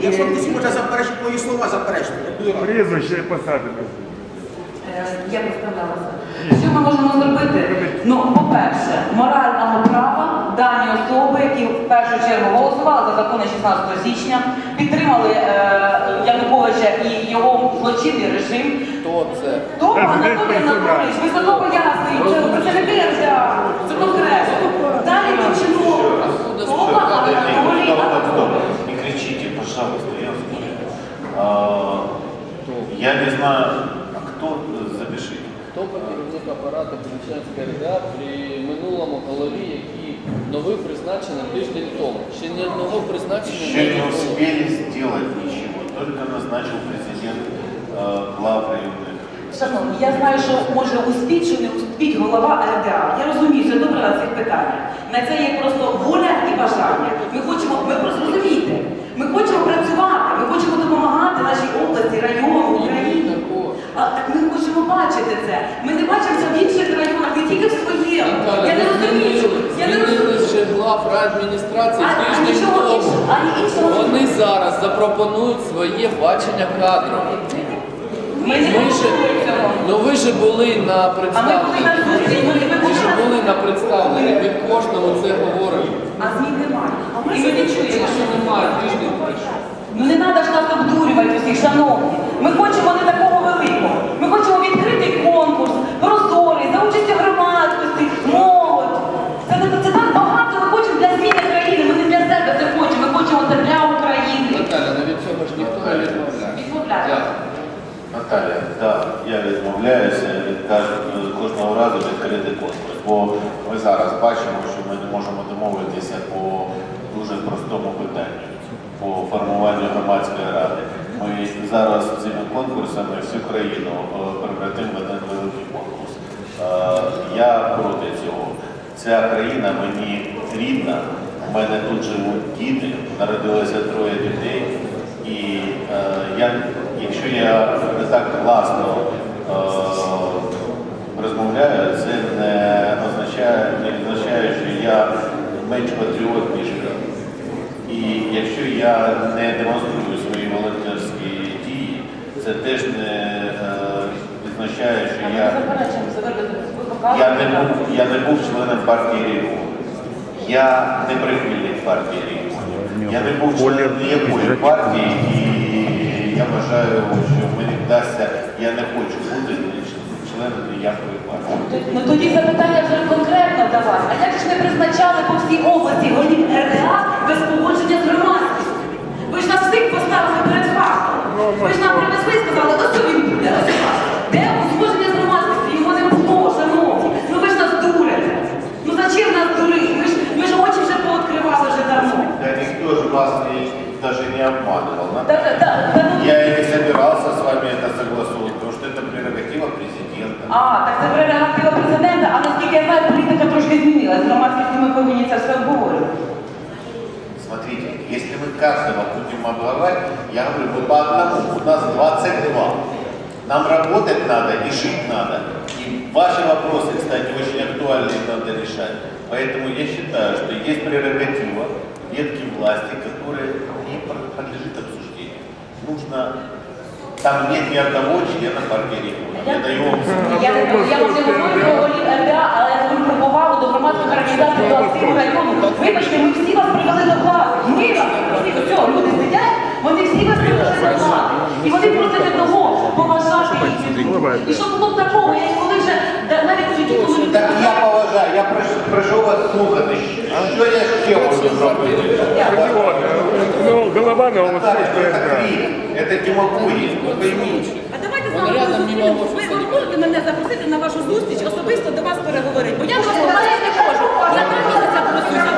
Якщо хтось може заперечити мої слова, заперечити. Прізвище і посади. Я представлялася. Що ми можемо зробити? Ну, по-перше, морального права дані особи, які в першу чергу голосували за закони 16 січня, підтримали Януковича і його злочинний режим. Хто це? То Анатолій Анатолійович, високопоясний, це представники РДА, це конкретно. Далі чиновник. Тома Анатолій Анатолійович. Не кричите, пожалуйста, я вас я не знаю, а кто запишите. Хто керівник апарату Північненської РДА при минулому голові, який новий призначений тиждень тому? Ще ні одного призначення Еще не успели сделать ничего, только назначил президент глав районных. Шановні, я знаю, що може успіть, що не успіть голова РДА. Я розумію, що добре на цих питаннях. На це є просто воля і бажання. Ви просто розумієте, ми хочемо працювати, ми хочемо допомагати нашій області, району, Україні. А так ми хочемо бачити це. Ми не бачимо це в інших районах, не тільки в своєму. Я не розумію. Змінили ще глав райадміністрації тиждень тому. Вони зараз запропонують своє бачення кадру. Ви ж були на представленні. Ви ж були на представленні. Ми кожному це говоримо. А змін немає. І ми не чуємо, що немає тиждень. Ну не треба ж нас обдурювати усіх, шановні. Ми хочемо не такого великого. Ми хочемо відкритий конкурс, прозорий, за участю громадськості, молодь. Це так багато ми хочемо для зміни країни. Ми не для себе це хочемо, ми хочемо це для України. Наталя, навіть цього ж ніхто не відмовляє. Наталя, так, я відмовляюся від кожного разу відкрити конкурс, бо ми зараз бачимо, що ми не можемо домовитися по дуже простому питанню, по формуванню громадської ради. Ми зараз цими конкурсами всю країну превратимо в один великий конкурс. Я проти цього. Ця країна мені рідна, у мене тут живуть діти, народилося 3 дітей, і якщо я не так класно розмовляю, це не означає, що я менш патріот, ніж ви. І якщо я не демонструю свої волонтерські дії, це теж не означає, що я не був членом партії регіону. Я не прихильник партії регіону. Я не був членом ніякої партії, і я вважаю, що мені вдасться, я не хочу бути членом ніякої партії. Ну тоді запитання вже конкретно до вас. А як ж не призначали по всій області голів РДА без погодження з громадськістю? Ви ж нас всіх поставили перед фактом. Ви ж нам привезли і сказали, ось він буде, ось він. Де узгодження з громадськістю? Його не було, шановні. Ну ви ж нас дурите. Ну зачем нас дурити? Ми ж очі вже пооткривали вже давно. Да никто же вас даже не обманывал. Я и не собирался с вами это согласовывать, потому что это прерогатива президента. Так це прерогатива президента, а наскільки я знаю, політика трошки змінилась. З громадськістю ми повинні це все обговорювати. Смотрите, если мы каждого будем обговорять, я говорю, мы по одному, у нас 22. Нам работать надо и жить надо. И ваши вопросы, кстати, очень актуальные, надо решать. Поэтому я считаю, что есть прерогатива ветки власти, которая не подлежит обсуждению. Нужно... Там нет ни одного члена партии региона. Я даю вам Я не говорю про голів РДА, але я говорю про повагу до громадських організацій, до активу району. Вибачте, ми всі вас привели до влади. Ми вас привели до цього. Люди сидять, вони всі вас привели до влади. І вони просять одного поважати їх. І щоб було б такого, як коли вже навіть у житті, коли люди... Так я поважаю, я прошу вас слухати. Що я ще можу зробити? Ну, голова на Голосовської РДА. Це демагогія, ви пойміть. А давайте з вами зустрінемося. Ви можете мене запросити на вашу зустріч, особисто до вас переговорити, бо я до вас попасти не можу. Я 3 місяці працюю.